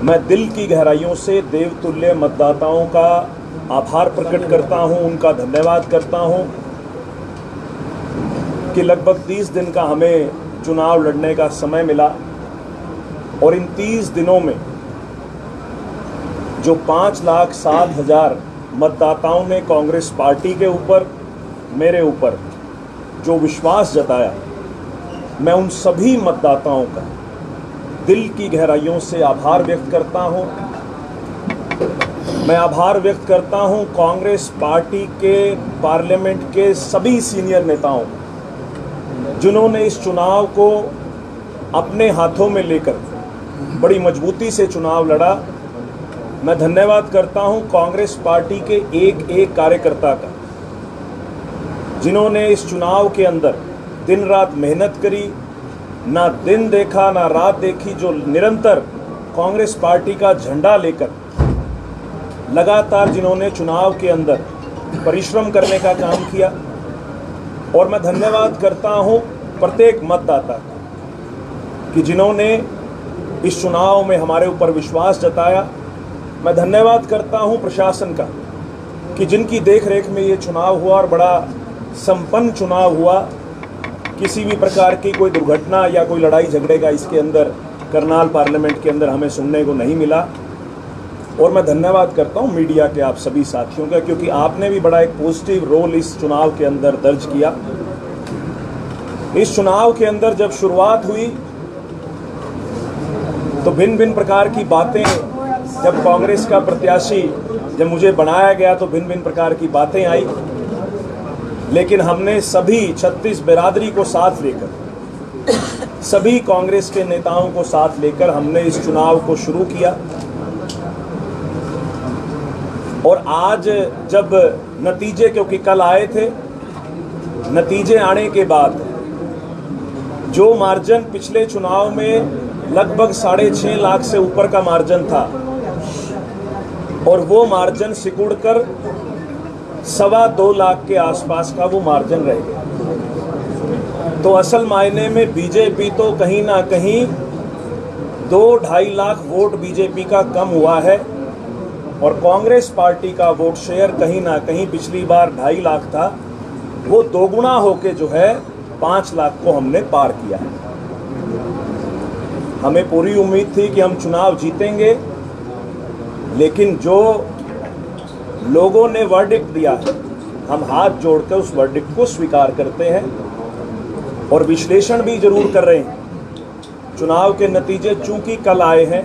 मैं दिल की गहराइयों से देवतुल्य मतदाताओं का आभार प्रकट करता हूं, उनका धन्यवाद करता हूं कि लगभग 30 दिन का हमें चुनाव लड़ने का समय मिला और इन 30 दिनों में जो 5,07,000 मतदाताओं ने कांग्रेस पार्टी के ऊपर, मेरे ऊपर जो विश्वास जताया, मैं उन सभी मतदाताओं का दिल की गहराइयों से आभार व्यक्त करता हूं। मैं आभार व्यक्त करता हूं कांग्रेस पार्टी के पार्लियामेंट के सभी सीनियर नेताओं, जिन्होंने इस चुनाव को अपने हाथों में लेकर बड़ी मजबूती से चुनाव लड़ा। मैं धन्यवाद करता हूं कांग्रेस पार्टी के एक एक कार्यकर्ता का, जिन्होंने इस चुनाव के अंदर दिन रात मेहनत करी, ना दिन देखा ना रात देखी, जो निरंतर कांग्रेस पार्टी का झंडा लेकर लगातार जिन्होंने चुनाव के अंदर परिश्रम करने का काम किया। और मैं धन्यवाद करता हूं प्रत्येक मतदाता का कि जिन्होंने इस चुनाव में हमारे ऊपर विश्वास जताया। मैं धन्यवाद करता हूं प्रशासन का कि जिनकी देखरेख में ये चुनाव हुआ और बड़ा संपन्न चुनाव हुआ। किसी भी प्रकार की कोई दुर्घटना या कोई लड़ाई झगड़े का इसके अंदर करनाल पार्लियामेंट के अंदर हमें सुनने को नहीं मिला। और मैं धन्यवाद करता हूं मीडिया के आप सभी साथियों का, क्योंकि आपने भी बड़ा एक पॉजिटिव रोल इस चुनाव के अंदर दर्ज किया। इस चुनाव के अंदर जब शुरुआत हुई तो भिन्न भिन्न प्रकार की बातें, जब कांग्रेस का प्रत्याशी जब मुझे बनाया गया तो भिन्न भिन्न प्रकार की बातें आई, लेकिन हमने सभी 36 बिरादरी को साथ लेकर, सभी कांग्रेस के नेताओं को साथ लेकर हमने इस चुनाव को शुरू किया। और आज जब नतीजे, क्योंकि कल आए थे, नतीजे आने के बाद जो मार्जिन पिछले चुनाव में लगभग 6.5 लाख से ऊपर का मार्जिन था और वो मार्जिन सिकुड़कर 2.25 लाख के आसपास का वो मार्जिन रह गया। तो असल मायने में बीजेपी तो कहीं ना कहीं 2-2.5 लाख वोट बीजेपी का कम हुआ है और कांग्रेस पार्टी का वोट शेयर कहीं ना कहीं पिछली बार 2.5 लाख था, वो दोगुना होके जो है 5 लाख को हमने पार किया है। हमें पूरी उम्मीद थी कि हम चुनाव जीतेंगे, लेकिन जो लोगों ने वर्डिक्ट दिया है, हम हाथ जोड़कर उस वर्डिक्ट को स्वीकार करते हैं और विश्लेषण भी जरूर कर रहे हैं। चुनाव के नतीजे चूंकि कल आए हैं,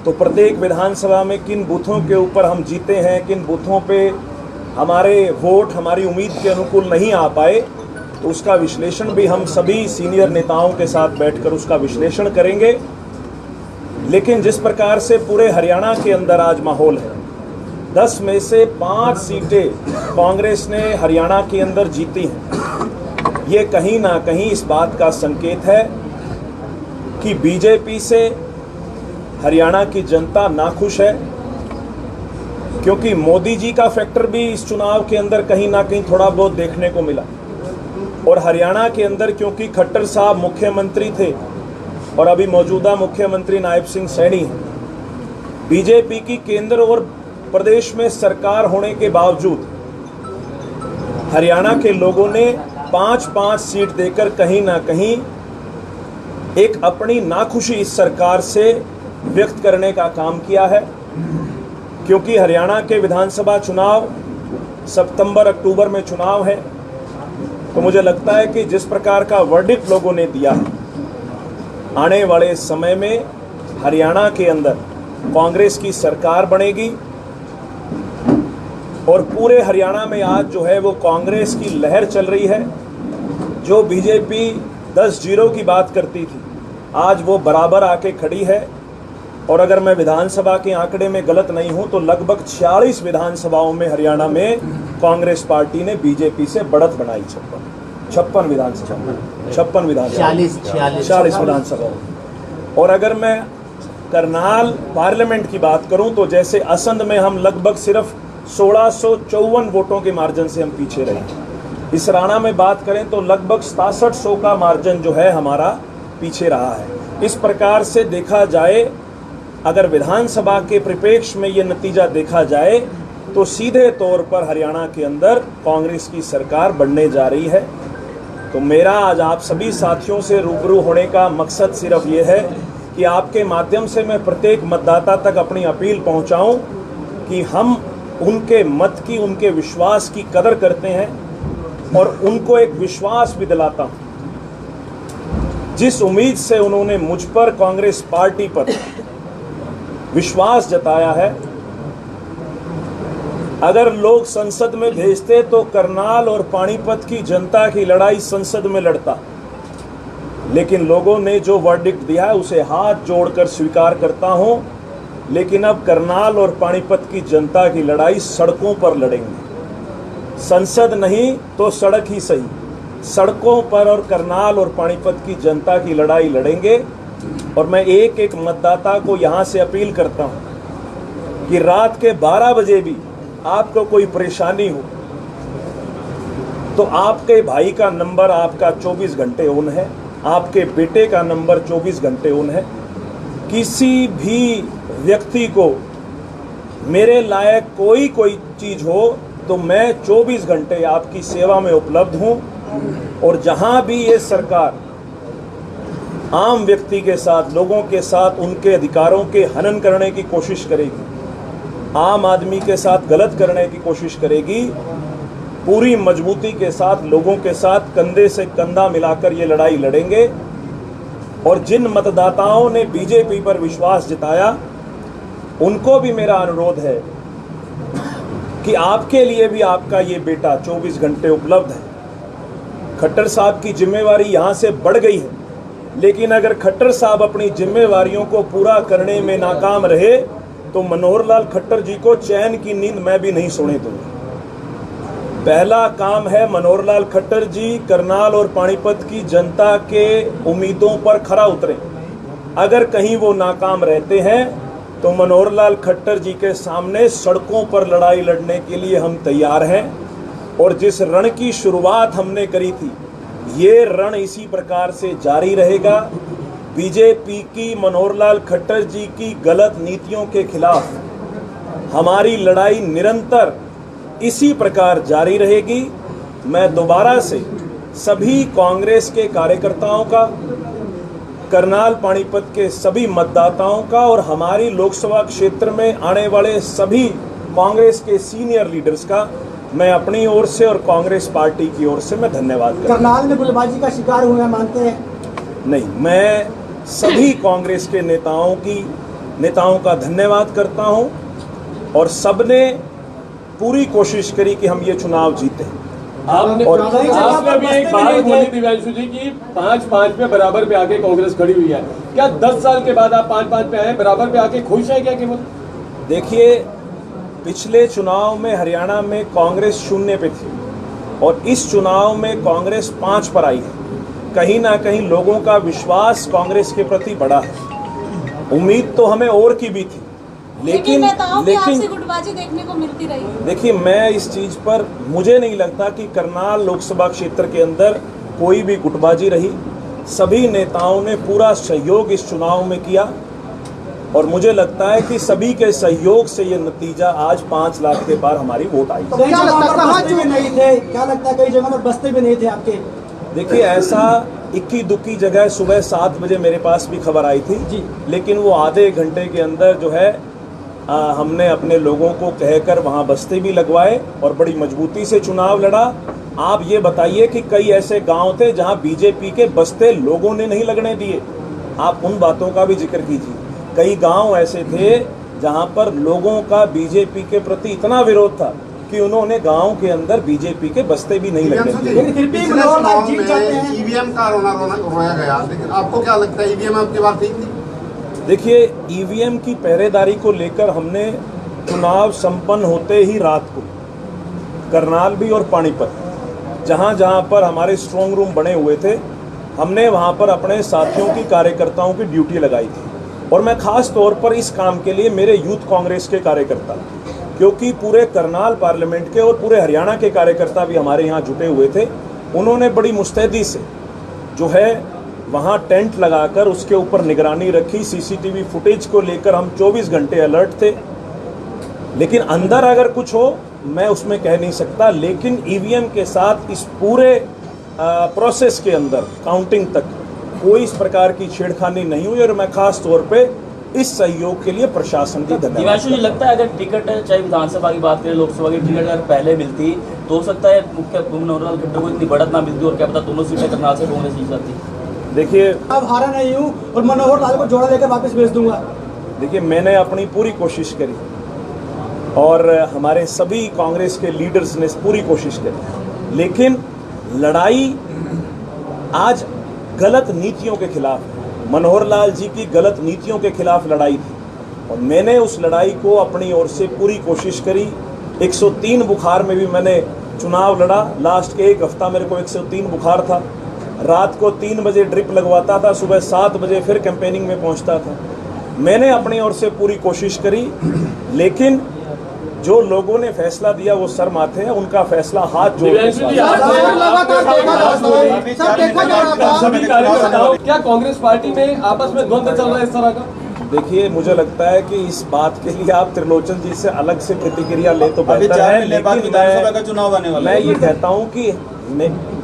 तो प्रत्येक विधानसभा में किन बूथों के ऊपर हम जीते हैं, किन बूथों पे हमारे वोट हमारी उम्मीद के अनुकूल नहीं आ पाए, तो उसका विश्लेषण भी हम सभी सीनियर नेताओं के साथ बैठकर उसका विश्लेषण करेंगे। लेकिन जिस प्रकार से पूरे हरियाणा के अंदर आज माहौल है, 10 में से 5 सीटें कांग्रेस ने हरियाणा के अंदर जीती हैं, ये कहीं ना कहीं इस बात का संकेत है कि बीजेपी से हरियाणा की जनता नाखुश है, क्योंकि मोदी जी का फैक्टर भी इस चुनाव के अंदर कहीं ना कहीं थोड़ा बहुत देखने को मिला। और हरियाणा के अंदर क्योंकि खट्टर साहब मुख्यमंत्री थे और अभी मौजूदा मुख्यमंत्री नायब सिंह सैनी हैं, बीजेपी की केंद्र और प्रदेश में सरकार होने के बावजूद हरियाणा के लोगों ने 5-5 सीट देकर कहीं ना कहीं एक अपनी नाखुशी इस सरकार से व्यक्त करने का काम किया है। क्योंकि हरियाणा के विधानसभा चुनाव सितंबर-अक्टूबर में चुनाव है, तो मुझे लगता है कि जिस प्रकार का वर्डिक्ट लोगों ने दिया है, आने वाले समय में हरियाणा के अंदर कांग्रेस की सरकार बनेगी और पूरे हरियाणा में आज जो है वो कांग्रेस की लहर चल रही है। जो बीजेपी 10-0 की बात करती थी, आज वो बराबर आके खड़ी है। और अगर मैं विधानसभा के आंकड़े में गलत नहीं हूं तो लगभग 46 विधानसभाओं में हरियाणा में कांग्रेस पार्टी ने बीजेपी से बढ़त बनाई। 56 विधानसभा 46 विधानसभाओं। और अगर मैं करनाल पार्लियामेंट की बात करूं तो जैसे असंध में हम लगभग सिर्फ 1654 वोटों के मार्जिन से हम पीछे रहे। इस राणा में बात करें तो लगभग 6700 का मार्जिन जो है हमारा पीछे रहा है। इस प्रकार से देखा जाए अगर विधानसभा के परिप्रेक्ष्य में ये नतीजा देखा जाए तो सीधे तौर पर हरियाणा के अंदर कांग्रेस की सरकार बनने जा रही है। तो मेरा आज आप सभी साथियों से रूबरू होने का मकसद सिर्फ ये है कि आपके माध्यम से मैं प्रत्येक मतदाता तक अपनी अपील पहुंचाऊं कि हम उनके मत की, उनके विश्वास की कदर करते हैं और उनको एक विश्वास भी दिलाता हूं। जिस उम्मीद से उन्होंने मुझ पर, कांग्रेस पार्टी पर विश्वास जताया है, अगर लोग संसद में भेजते तो करनाल और पानीपत की जनता की लड़ाई संसद में लड़ता, लेकिन लोगों ने जो वर्डिक्ट दिया है उसे हाथ जोड़कर स्वीकार करता हूं। लेकिन अब करनाल और पानीपत की जनता की लड़ाई सड़कों पर लड़ेंगे, संसद नहीं तो सड़क ही सही, सड़कों पर और करनाल और पानीपत की जनता की लड़ाई लड़ेंगे। और मैं एक एक मतदाता को यहां से अपील करता हूं कि रात के 12 बजे भी आपको कोई परेशानी हो तो आपके भाई का नंबर आपका 24 घंटे ऑन है, आपके बेटे का नंबर 24 घंटे ऑन है। किसी भी व्यक्ति को मेरे लायक कोई चीज हो तो मैं 24 घंटे आपकी सेवा में उपलब्ध हूं। और जहां भी ये सरकार आम व्यक्ति के साथ, लोगों के साथ उनके अधिकारों के हनन करने की कोशिश करेगी, आम आदमी के साथ गलत करने की कोशिश करेगी, पूरी मजबूती के साथ लोगों के साथ कंधे से कंधा मिलाकर ये लड़ाई लड़ेंगे। और जिन मतदाताओं ने बीजेपी पर विश्वास जताया उनको भी मेरा अनुरोध है कि आपके लिए भी आपका ये बेटा 24 घंटे उपलब्ध है। खट्टर साहब की जिम्मेवारी यहाँ से बढ़ गई है, लेकिन अगर खट्टर साहब अपनी जिम्मेवारियों को पूरा करने में नाकाम रहे तो मनोहर लाल खट्टर जी को चैन की नींद मैं भी नहीं सोने दूंगा। पहला काम है मनोहर लाल खट्टर जी करनाल और पानीपत की जनता के उम्मीदों पर खरा उतरें। अगर कहीं वो नाकाम रहते हैं तो मनोहर लाल खट्टर जी के सामने सड़कों पर लड़ाई लड़ने के लिए हम तैयार हैं। और जिस रण की शुरुआत हमने करी थी, ये रण इसी प्रकार से जारी रहेगा। बीजेपी की, मनोहर लाल खट्टर जी की गलत नीतियों के खिलाफ हमारी लड़ाई निरंतर इसी प्रकार जारी रहेगी। मैं दोबारा से सभी कांग्रेस के कार्यकर्ताओं का, करनाल पानीपत के सभी मतदाताओं का और हमारी लोकसभा क्षेत्र में आने वाले सभी कांग्रेस के सीनियर लीडर्स का मैं अपनी ओर से और कांग्रेस पार्टी की ओर से मैं धन्यवाद करता हूं। करनाल में गुटबाजी का शिकार हुए मानते हैं? नहीं, मैं सभी कांग्रेस के नेताओं का धन्यवाद करता हूं और सबने पूरी कोशिश करी कि हम ये चुनाव जीते। आपने भी एक बात बोली दिव्यांशु जी की 5-5 पे बराबर पे आके कांग्रेस खड़ी हुई है। क्या 10 साल के बाद आप 5-5 पे आए, बराबर पे आके खुश है क्या केवल? देखिए, पिछले चुनाव में हरियाणा में कांग्रेस 0 पे थी और इस चुनाव में कांग्रेस 5 पर आई है। कहीं ना कहीं लोगों का विश्वास कांग्रेस के प्रति बढ़ा है। उम्मीद तो हमें और की भी थी, लेकिन आपसे गुटबाजी देखने को मिलती रही। देखिए, मैं इस चीज पर, मुझे नहीं लगता कि करनाल लोकसभा क्षेत्र के अंदर कोई भी गुटबाजी रही। सभी नेताओं ने पूरा सहयोग इस चुनाव में किया और मुझे लगता है कि सभी के सहयोग से ये नतीजा आज 5 लाख के पार हमारी वोट आई। तो क्या लगता है बस्ते भी नहीं थे? क्या लगता है कई जगह पर बस्ते भी नहीं थे आपके? देखिए, ऐसा इक्की दुक्की जगह सुबह 7 बजे मेरे पास भी खबर आई थी जी, लेकिन वो आधे घंटे के अंदर जो है हमने अपने लोगों को कहकर वहाँ बस्ते भी लगवाए और बड़ी मजबूती से चुनाव लड़ा। आप ये बताइए कि कई ऐसे गांव थे जहाँ बीजेपी के बस्ते लोगों ने नहीं लगने दिए, आप उन बातों का भी जिक्र कीजिए। कई गांव ऐसे थे जहां पर लोगों का बीजेपी के प्रति इतना विरोध था कि उन्होंने गांव के अंदर बीजेपी के बस्ते भी नहीं लगने दिए। लेकिन फिर भी मनोहर लाल जीत जाते हैं। ईवीएम का रोया गया, लेकिन आपको क्या लगता है ईवीएम आपकी बात ठीक थी? देखिए, ईवीएम की पहरेदारी को लेकर हमने चुनाव संपन्न होते ही रात को करनाल भी और पानीपत, जहां जहां पर हमारे स्ट्रांग रूम बने हुए थे, हमने वहां पर अपने साथियों की, कार्यकर्ताओं की ड्यूटी लगाई थी। और मैं खास तौर पर इस काम के लिए मेरे यूथ कांग्रेस के कार्यकर्ता, क्योंकि पूरे करनाल पार्लियामेंट के और पूरे हरियाणा के कार्यकर्ता भी हमारे यहाँ जुटे हुए थे, उन्होंने बड़ी मुस्तैदी से जो है वहाँ टेंट लगाकर उसके ऊपर निगरानी रखी। सीसीटीवी फुटेज को लेकर हम 24 घंटे अलर्ट थे। लेकिन अंदर अगर कुछ हो मैं उसमें कह नहीं सकता, लेकिन ईवीएम के साथ इस पूरे प्रोसेस के अंदर काउंटिंग तक कोई इस प्रकार की छेड़खानी नहीं हुई और मैं खास तौर पे इस सहयोग के लिए प्रशासन का धन्यवाद। दिव्यांशु जी, लगता है अगर टिकट चाहे विधानसभा की बात करें, लोकसभा की टिकट अगर पहले मिलती तो हो सकता है मुख्य मनोहरलाल खट्टर को इतनी बढ़त ना मिलती और क्या पता दोनों सीटें करनाल से कांग्रेस जीत जाती। देखिए, अब हारा नहीं हूँ और मनोहर लाल को जोड़ा लेकर वापस भेज दूंगा। देखिए, मैंने अपनी पूरी कोशिश करी और हमारे सभी कांग्रेस के लीडर्स ने पूरी कोशिश करी, लेकिन लड़ाई आज गलत नीतियों के खिलाफ है। मनोहर लाल जी की गलत नीतियों के खिलाफ लड़ाई थी और मैंने उस लड़ाई को अपनी ओर से पूरी कोशिश करी। 103 बुखार में भी मैंने चुनाव लड़ा। लास्ट के एक हफ्ता मेरे को 103 बुखार था। रात को 3 बजे ड्रिप लगवाता था, सुबह 7 बजे फिर कैंपेनिंग में पहुंचता था। मैंने अपनी ओर से पूरी कोशिश करी, लेकिन जो लोगों ने फैसला दिया वो सर माथे है, उनका फैसला हाथ जोड़ के सभी कार्यकर्ताओं, क्या कांग्रेस पार्टी में आपस में द्वंद्व चल रहा है इस तरह का? देखिए, मुझे लगता है कि इस बात के लिए आप त्रिलोचन जी से अलग से प्रतिक्रिया ले तो बेहतर है, लेकिन मैं ये कहता हूँ कि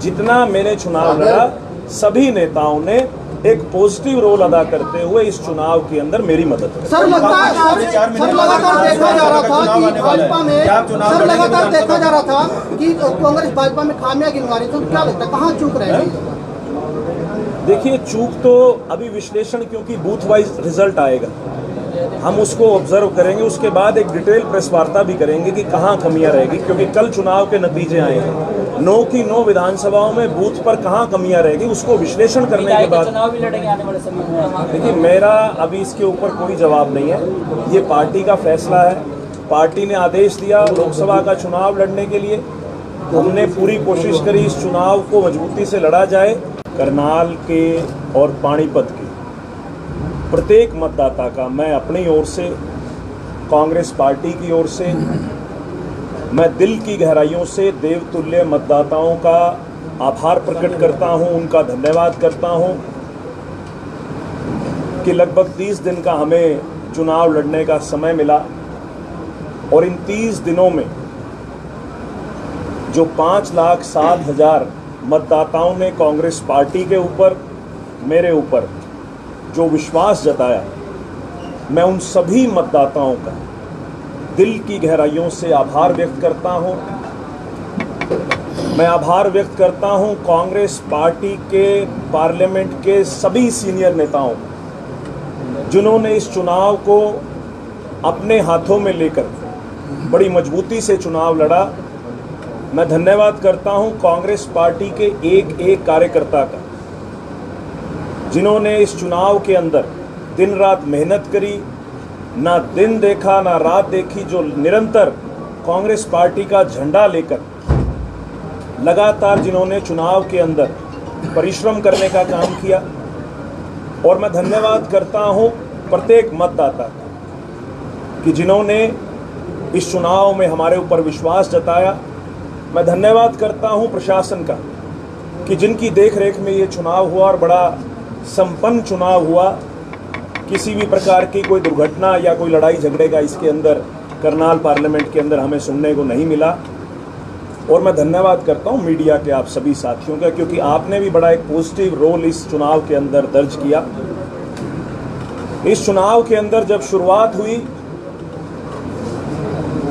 जितना मैंने चुनाव लड़ा, सभी नेताओं ने एक पॉजिटिव रोल अदा करते हुए इस चुनाव के अंदर मेरी मदद की। सर, लगातार देखा जा रहा था कि भाजपा में कांग्रेस भाजपा में खामियां गिनवा रही, तो क्या लगता है कहाँ चूक रहे हैं? देखिए, चूक तो अभी विश्लेषण, क्योंकि बूथ वाइज रिजल्ट आएगा, हम उसको ऑब्जर्व करेंगे, उसके बाद एक डिटेल प्रेस वार्ता भी करेंगे कि कहाँ कमियां रहेगी, क्योंकि कल चुनाव के नतीजे आएंगे। 9 की 9 विधानसभाओं में बूथ पर कहाँ कमियां रहेगी उसको विश्लेषण करने के बाद चुनाव भी लड़ेंगे आने वाले समय में। देखिए, मेरा अभी इसके ऊपर कोई जवाब नहीं है, ये पार्टी का फैसला है। पार्टी ने आदेश दिया लोकसभा का चुनाव लड़ने के लिए, हमने पूरी कोशिश करी इस चुनाव को मजबूती से लड़ा जाए। करनाल के और पानीपत के प्रत्येक मतदाता का मैं अपनी ओर से, कांग्रेस पार्टी की ओर से, मैं दिल की गहराइयों से देवतुल्य मतदाताओं का आभार प्रकट करता हूं, उनका धन्यवाद करता हूं कि लगभग 30 दिन का हमें चुनाव लड़ने का समय मिला और इन 30 दिनों में जो 5,07,000 मतदाताओं ने कांग्रेस पार्टी के ऊपर, मेरे ऊपर जो विश्वास जताया, मैं उन सभी मतदाताओं का दिल की गहराइयों से आभार व्यक्त करता हूं। मैं आभार व्यक्त करता हूं कांग्रेस पार्टी के पार्लियामेंट के सभी सीनियर नेताओं, जिन्होंने इस चुनाव को अपने हाथों में लेकर बड़ी मजबूती से चुनाव लड़ा। मैं धन्यवाद करता हूं कांग्रेस पार्टी के एक एक कार्यकर्ता का, जिन्होंने इस चुनाव के अंदर दिन रात मेहनत करी, ना दिन देखा ना रात देखी, जो निरंतर कांग्रेस पार्टी का झंडा लेकर लगातार जिन्होंने चुनाव के अंदर परिश्रम करने का काम किया। और मैं धन्यवाद करता हूं प्रत्येक मतदाता का कि जिन्होंने इस चुनाव में हमारे ऊपर विश्वास जताया। मैं धन्यवाद करता हूं प्रशासन का कि जिनकी देखरेख में ये चुनाव हुआ और बड़ा संपन्न चुनाव हुआ। किसी भी प्रकार की कोई दुर्घटना या कोई लड़ाई झगड़े का इसके अंदर करनाल पार्लियामेंट के अंदर हमें सुनने को नहीं मिला। और मैं धन्यवाद करता हूं मीडिया के आप सभी साथियों का, क्योंकि आपने भी बड़ा एक पॉजिटिव रोल इस चुनाव के अंदर दर्ज किया। इस चुनाव के अंदर जब शुरुआत हुई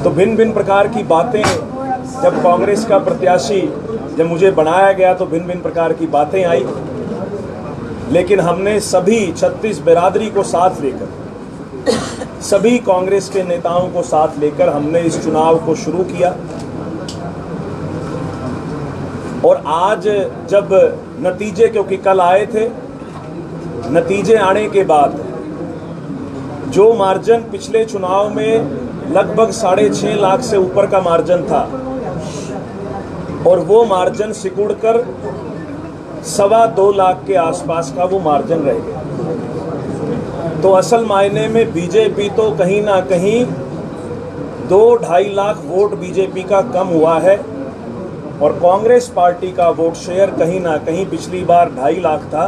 तो भिन्न भिन्न प्रकार की बातें, जब कांग्रेस का प्रत्याशी जब मुझे बनाया गया तो भिन्न भिन्न प्रकार की बातें आई, लेकिन हमने सभी 36 बिरादरी को साथ लेकर, सभी कांग्रेस के नेताओं को साथ लेकर हमने इस चुनाव को शुरू किया। और आज जब नतीजे, क्योंकि कल आए थे, नतीजे आने के बाद जो मार्जिन पिछले चुनाव में लगभग 6.5 लाख से ऊपर का मार्जिन था और वो मार्जिन सिकुड़कर 2.25 लाख के आसपास का वो मार्जिन रह गया। तो असल मायने में बीजेपी तो कहीं ना कहीं 2-2.5 लाख वोट बीजेपी का कम हुआ है और कांग्रेस पार्टी का वोट शेयर कहीं ना कहीं पिछली बार 2.5 लाख था,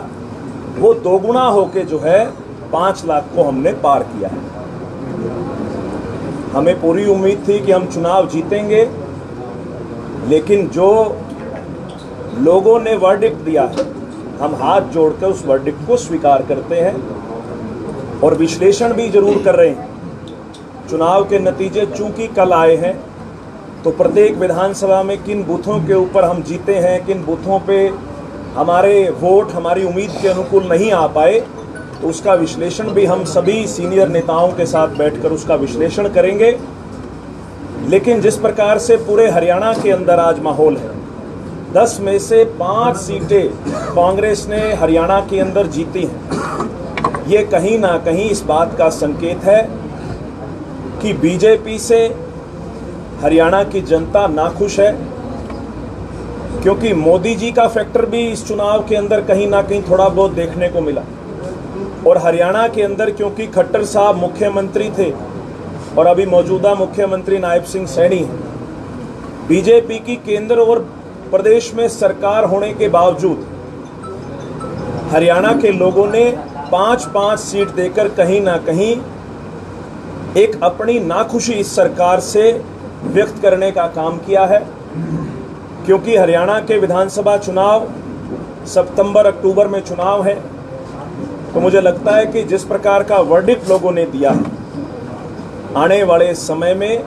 वो दोगुना होके जो है 5 लाख को हमने पार किया है। हमें पूरी उम्मीद थी कि हम चुनाव जीतेंगे, लेकिन जो लोगों ने वर्डिक्ट दिया है, हम हाथ जोड़कर उस वर्डिक्ट को स्वीकार करते हैं और विश्लेषण भी जरूर कर रहे हैं। चुनाव के नतीजे चूंकि कल आए हैं, तो प्रत्येक विधानसभा में किन बूथों के ऊपर हम जीते हैं, किन बूथों पे हमारे वोट हमारी उम्मीद के अनुकूल नहीं आ पाए, तो उसका विश्लेषण भी हम सभी सीनियर नेताओं के साथ बैठकर उसका विश्लेषण करेंगे। लेकिन जिस प्रकार से पूरे हरियाणा के अंदर आज माहौल है, 10 में से 5 सीटें कांग्रेस ने हरियाणा के अंदर जीती हैं, ये कहीं ना कहीं इस बात का संकेत है कि बीजेपी से हरियाणा की जनता नाखुश है, क्योंकि मोदी जी का फैक्टर भी इस चुनाव के अंदर कहीं ना कहीं थोड़ा बहुत देखने को मिला। और हरियाणा के अंदर क्योंकि खट्टर साहब मुख्यमंत्री थे और अभी मौजूदा मुख्यमंत्री नायब सिंह सैनी हैं, बीजेपी की केंद्र और प्रदेश में सरकार होने के बावजूद हरियाणा के लोगों ने 5-5 सीट देकर कहीं ना कहीं एक अपनी नाखुशी इस सरकार से व्यक्त करने का काम किया है। क्योंकि हरियाणा के विधानसभा चुनाव सितंबर-अक्टूबर में चुनाव है, तो मुझे लगता है कि जिस प्रकार का वर्डिक्ट लोगों ने दिया है, आने वाले समय में